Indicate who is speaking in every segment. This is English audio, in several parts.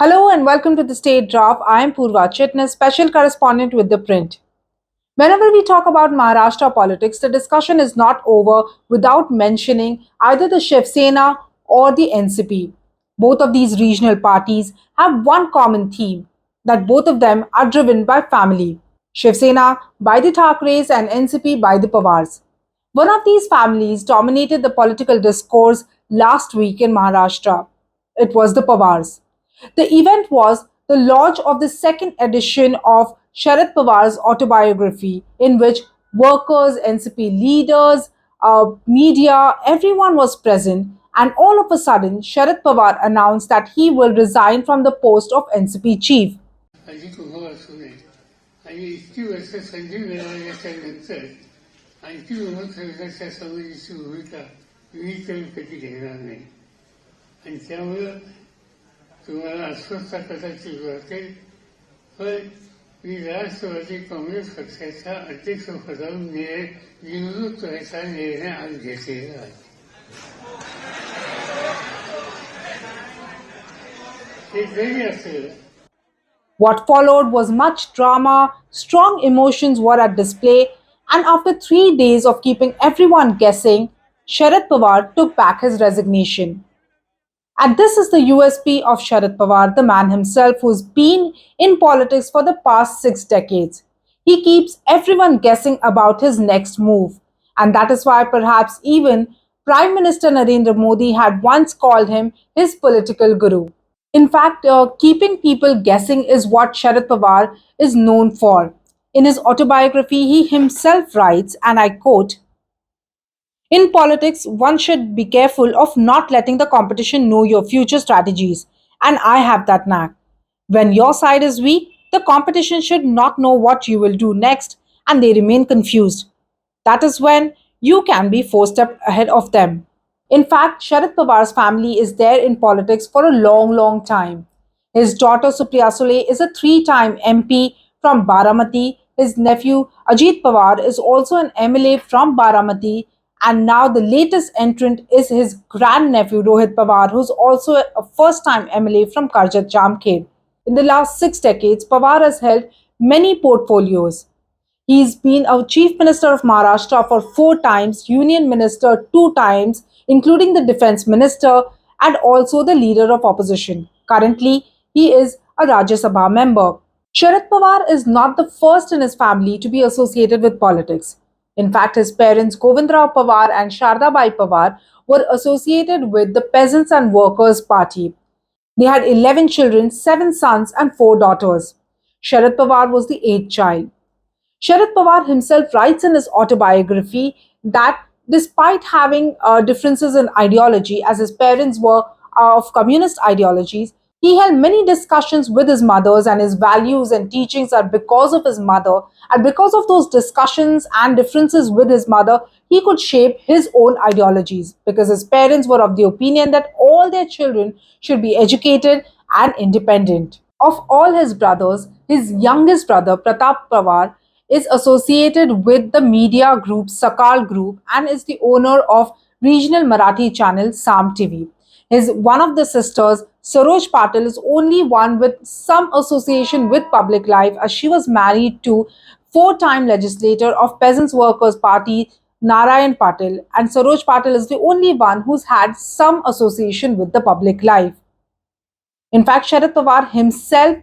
Speaker 1: Hello and welcome to the State Draft. I am Purva Chitna, special correspondent with ThePrint. Whenever we talk about Maharashtra politics, the discussion is not over without mentioning either the Shiv Sena or the NCP. Both of these regional parties have one common theme, that both of them are driven by family. Shiv Sena by the Thakres and NCP by the Pawars. One of these families dominated the political discourse last week in Maharashtra. It was the Pawars. The event was the launch of the second edition of Sharad Pawar's autobiography, in which workers, NCP leaders, media, everyone was present. And all of a sudden, Sharad Pawar announced that he will resign from the post of NCP chief.
Speaker 2: Ajit Pawar सुने आणि इतकी वर्ष संधी मिळाल्याच्या नंतर आणखी विमुक्ताच्या समाजाची भूमिका मी तरी कधी घेणार नाही आणि त्यामुळं तुम्हाला अस्वस्थता कदाचित वाटेल पण मी राष्ट्रवादी काँग्रेस पक्षाच्या अध्यक्षपदावर निवडणूक करायचा निर्णय आज घेतलेला आहे. हे जरी असलं
Speaker 1: What followed was much drama, strong emotions were at display, and after 3 days of keeping everyone guessing, Sharad Pawar took back his resignation. And this is the USP of Sharad Pawar, the man himself who's been in politics for the past 6 decades. He keeps everyone guessing about his next move. And that is why perhaps even Prime Minister Narendra Modi had once called him his political guru. In fact, keeping people guessing is what Sharad Pawar is known for. In his autobiography, he himself writes, and I quote, in politics, one should be careful of not letting the competition know your future strategies. And I have that knack. When your side is weak, the competition should not know what you will do next and they remain confused. That is when you can be 4 steps ahead of them. In fact, Sharad Pawar's family is there in politics for a long, long time. His daughter Supriya Sule is a 3 time MP from Baramati. His nephew Ajit Pawar is also an MLA from Baramati. And now the latest entrant is his grandnephew Rohit Pawar, who's also a first-time MLA from Karjat Jamkhed. In the last 6 decades, Pawar has held many portfolios. He's been a chief minister of Maharashtra for 4 times, union minister 2 times, including the defense minister, and also the leader of opposition. Currently, he is a Rajya Sabha member. Sharad Pawar is not the first in his family to be associated with politics. In fact, his parents Govindrao Pawar and Shardabai Pawar were associated with the Peasants and Workers Party. They had 11 children, 7 sons and 4 daughters. Sharad Pawar was the 8th child. Sharad Pawar himself writes in his autobiography that despite having differences in ideology, as his parents were of communist ideologies, he held many discussions with his mothers, and his values and teachings are because of his mother. And because of those discussions and differences with his mother, he could shape his own ideologies because his parents were of the opinion that all their children should be educated and independent. Of all his brothers, his youngest brother, Pratibha Pawar, is associated with the media group Sakal Group and is the owner of regional Marathi channel Sam TV. His one of the sisters, Saroj Patil, is only one with some association with public life as she was married to 4 time legislator of Peasants Workers Party Narayan Patil, and Saroj Patil is the only one who's had some association with the public life. In fact, Sharad Pawar himself,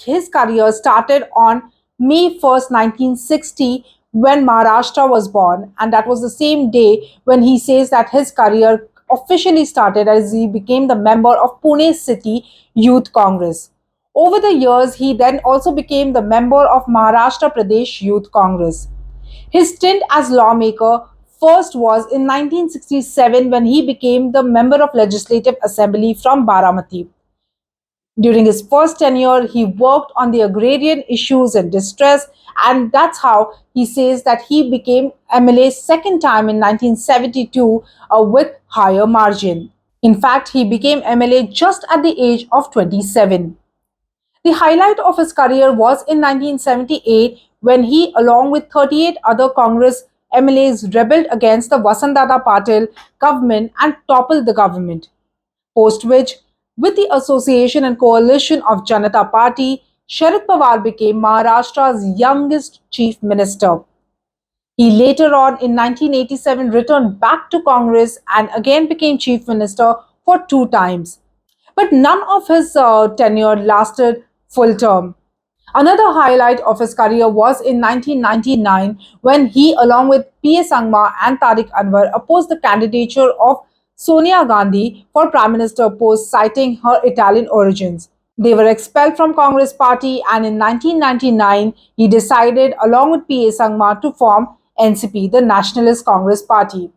Speaker 1: his career started on May 1st, 1960, when Maharashtra was born, and that was the same day when he says that his career officially started as he became the member of Pune City Youth Congress. Over the years, he then also became the member of Maharashtra Pradesh Youth Congress. His stint as lawmaker first was in 1967 when he became the member of Legislative Assembly from Baramati. During his first tenure, he worked on the agrarian issues and distress, and that's how he says that he became MLA second time in 1972 with higher margin. In fact, he became MLA just at the age of 27. The highlight of his career was in 1978 when he, along with 38 other Congress MLAs, rebelled against the Vasantdada Patil government and toppled the government, post which With the association and coalition of Janata Party, Sharad Pawar became Maharashtra's youngest chief minister. He later on in 1987 returned back to Congress and again became chief minister for two times. But none of his tenure lasted full term. Another highlight of his career was in 1999 when he, along with P.A. Sangma and Tariq Anwar, opposed the candidature of Sonia Gandhi for Prime Minister post, citing her Italian origins. They were expelled from Congress party, and in 1999 he decided, along with P.A. Sangma, to form NCP, the Nationalist Congress Party.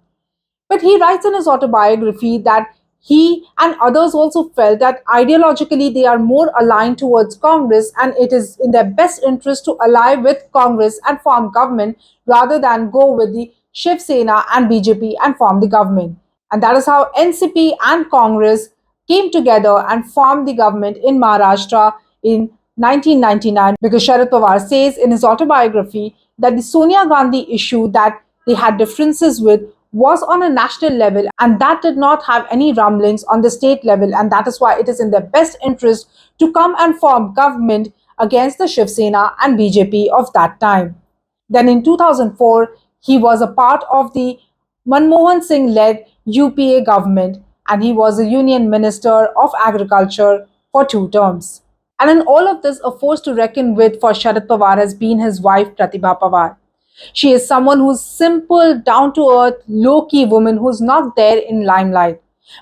Speaker 1: But he writes in his autobiography that he and others also felt that ideologically they are more aligned towards Congress and it is in their best interest to ally with Congress and form government rather than go with the Shiv Sena and BJP and form the government. And that is how NCP and Congress came together and formed the government in Maharashtra in 1999, because Sharad Pawar says in his autobiography that the Sonia Gandhi issue that they had differences with was on a national level and that did not have any rumblings on the state level, and that is why it is in their best interest to come and form government against the Shiv Sena and BJP of that time. Then in 2004, he was a part of the Manmohan Singh led UPA government and he was a Union Minister of Agriculture for two terms. And in all of this, a force to reckon with for Sharad Pawar has been his wife Pratibha Pawar. She is someone who's simple, down to earth, low key woman who's not there in limelight.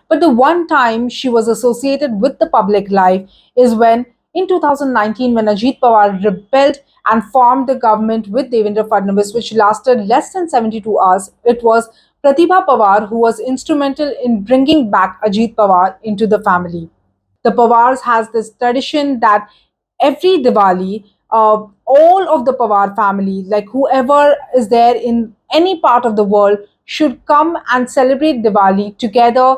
Speaker 1: But the one time she was associated with the public life is when in 2019 when Ajit Pawar rebelled and formed the government with Devendra Fadnavis, which lasted less than 72 hours. It was Pratibha Pawar who was instrumental in bringing back Ajit Pawar into the family. The Pawars has this tradition that every Diwali, all of the Pawar family, like whoever is there in any part of the world, should come and celebrate Diwali together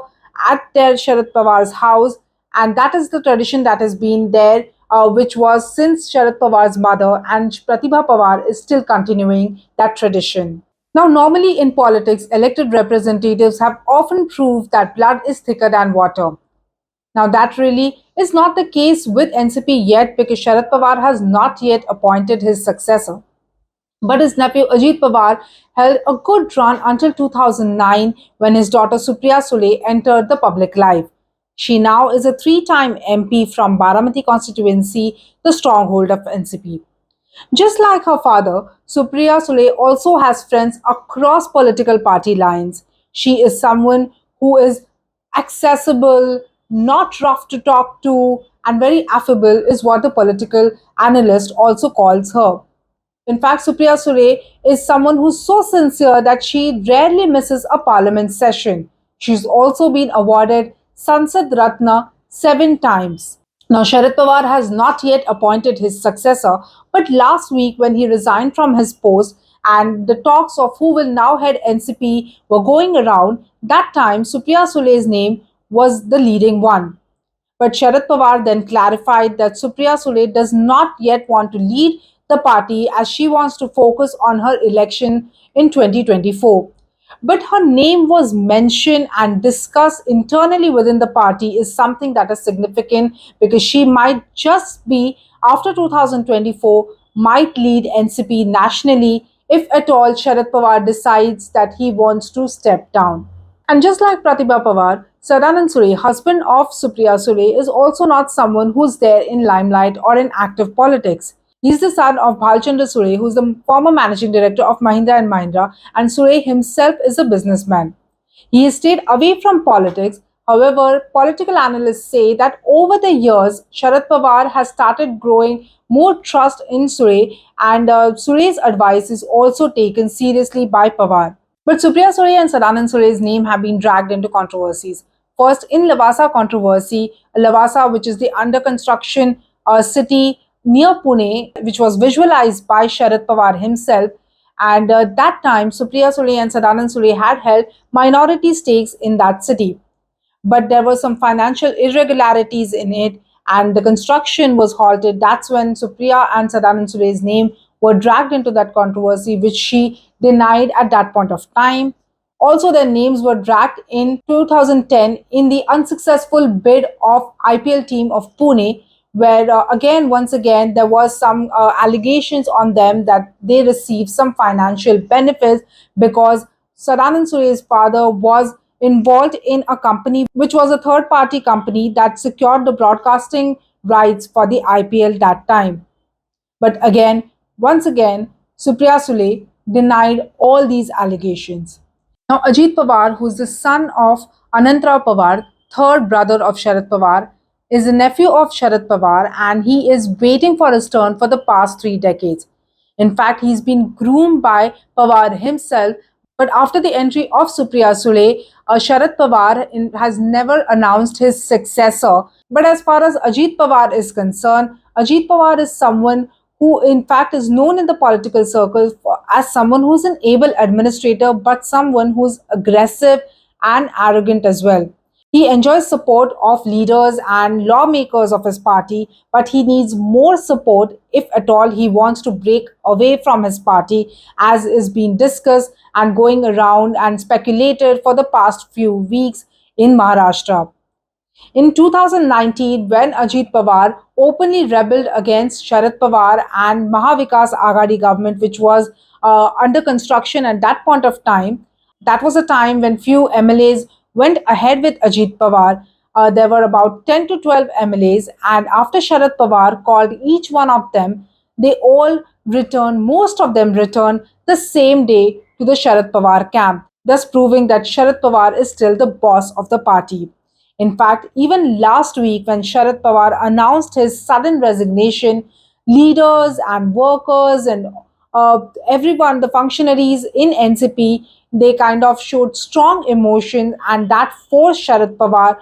Speaker 1: at their Sharad Pawar's house. And that is the tradition that has been there, which was since Sharad Pawar's mother, and Pratibha Pawar is still continuing that tradition. Now, normally in politics, elected representatives have often proved that blood is thicker than water. Now, that really is not the case with NCP yet because Sharad Pawar has not yet appointed his successor. But his nephew Ajit Pawar held a good run until 2009 when his daughter Supriya Sule entered the public life. She now is a three-time MP from Baramati constituency, the stronghold of NCP. Just like her father, Supriya Sule also has friends across political party lines. She is someone who is accessible, not rough to talk to, and very affable, is what the political analyst also calls her. In fact, Supriya Sule is someone who's so sincere that she rarely misses a parliament session. She's also been awarded Sansad Ratna seven times. Now, Sharad Pawar has not yet appointed his successor, but last week, when he resigned from his post and the talks of who will now head NCP were going around, that time Supriya Sule's name was the leading one. But Sharad Pawar then clarified that Supriya Sule does not yet want to lead the party as she wants to focus on her election in 2024. But her name was mentioned and discussed internally within the party is something that is significant because she might just be, after 2024, might lead NCP nationally if at all Sharad Pawar decides that he wants to step down. And just like Pratibha Pawar, Sadanand Sule, husband of Supriya Sule, is also not someone who's there in limelight or in active politics. He's the son of Bhalchandra Sule, who's the former managing director of Mahindra and Mahindra, and Sule himself is a businessman. He has stayed away from politics. However, political analysts say that over the years, Sharad Pawar has started growing more trust in Sule, and Sule's advice is also taken seriously by Pawar. But Supriya Sule and Sadanand Sule's name have been dragged into controversies. First, in Lavasa controversy, Lavasa, which is the under construction city near Pune, which was visualized by Sharad Pawar himself. And that time, Supriya Sule and Sadanand Sule had held minority stakes in that city. But there were some financial irregularities in it, and the construction was halted. That's when Supriya and Sadanand Sule's name were dragged into that controversy, which she denied at that point of time. Also, their names were dragged in 2010 in the unsuccessful bid of IPL team of Pune, where once again, there was some allegations on them that they received some financial benefits because Sadanand Sure's father was involved in a company which was a third party company that secured the broadcasting rights for the IPL that time. But once again, Supriya Sule denied all these allegations. Now, Ajit Pawar, who is the son of Anantrao Pawar, third brother of Sharad Pawar, is a nephew of Sharad Pawar and he is waiting for his turn for the past 3 decades. In fact, he's been groomed by Pawar himself, but after the entry of Supriya Sule, Sharad Pawar has never announced his successor. But as far as Ajit Pawar is concerned, Ajit Pawar is someone who, in fact, is known in the political circles as someone who's an able administrator, but someone who's aggressive and arrogant as well. He enjoys support of leaders and lawmakers of his party, but he needs more support if at all he wants to break away from his party, as is being discussed and going around and speculated for the past few weeks in Maharashtra. In 2019, when Ajit Pawar openly rebelled against Sharad Pawar and Mahavikas Aghadi government, which was under construction at that point of time, that was a time when few MLAs went ahead with Ajit Pawar. There were about 10 to 12 MLAs, and after Sharad Pawar called each one of them, they all returned, most of them returned the same day to the Sharad Pawar camp, thus proving that Sharad Pawar is still the boss of the party. In fact, even last week, when Sharad Pawar announced his sudden resignation, leaders and workers and everyone, the functionaries in NCP, they kind of showed strong emotion, and that forced Sharad Pawar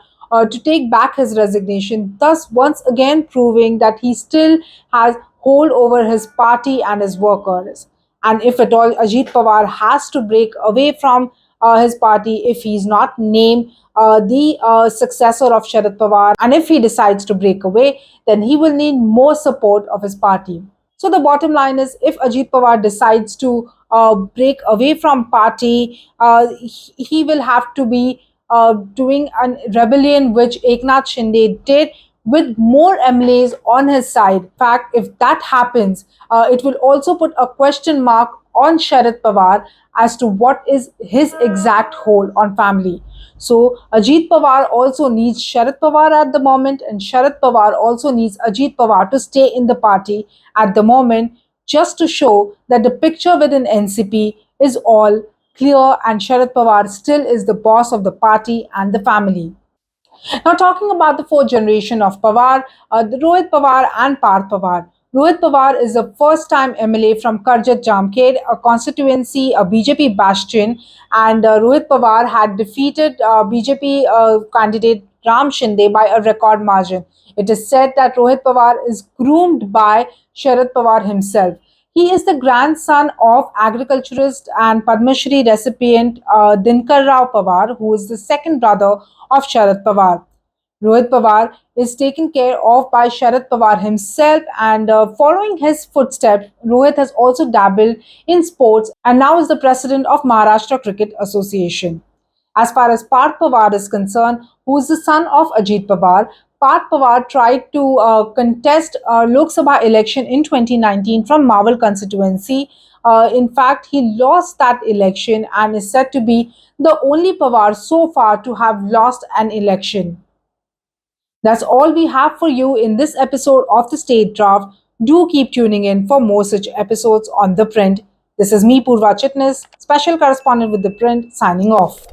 Speaker 1: to take back his resignation, thus once again proving that he still has hold over his party and his workers. And if at all Ajit Pawar has to break away from his party, if he's not named the successor of Sharad Pawar, and if he decides to break away, then he will need more support of his party. So the bottom line is, if Ajit Pawar decides to break away from party, he will have to be doing a rebellion which Eknath Shinde did with more MLAs on his side. In fact, if that happens, it will also put a question mark on Sharad Pawar as to what is his exact hold on family. So Ajit Pawar also needs Sharad Pawar at the moment, and Sharad Pawar also needs Ajit Pawar to stay in the party at the moment, just to show that the picture within NCP is all clear and Sharad Pawar still is the boss of the party and the family. Now, talking about the fourth generation of Pawar, the Rohit Pawar and Parth Pawar. Rohit Pawar is a first time MLA from Karjat Jamkhed, a constituency, a BJP bastion, and Rohit Pawar had defeated BJP candidate Ram Shinde by a record margin. It is said that Rohit Pawar is groomed by Sharad Pawar himself. He is the grandson of agriculturist and Padma Shri recipient Dinkar Rao Pawar, who is the second brother of Sharad Pawar. Rohit Pawar is taken care of by Sharad Pawar himself, and following his footsteps, Rohit has also dabbled in sports and now is the president of Maharashtra Cricket Association. As far as Parth Pawar is concerned, who is the son of Ajit Pawar, Parth Pawar tried to contest a Lok Sabha election in 2019 from Mawal constituency. In fact, he lost that election and is said to be the only Pawar so far to have lost an election. That's all we have for you in this episode of the State Draft. Do keep tuning in for more such episodes on The Print. This is me, Purva Chitnis, special correspondent with The Print, signing off.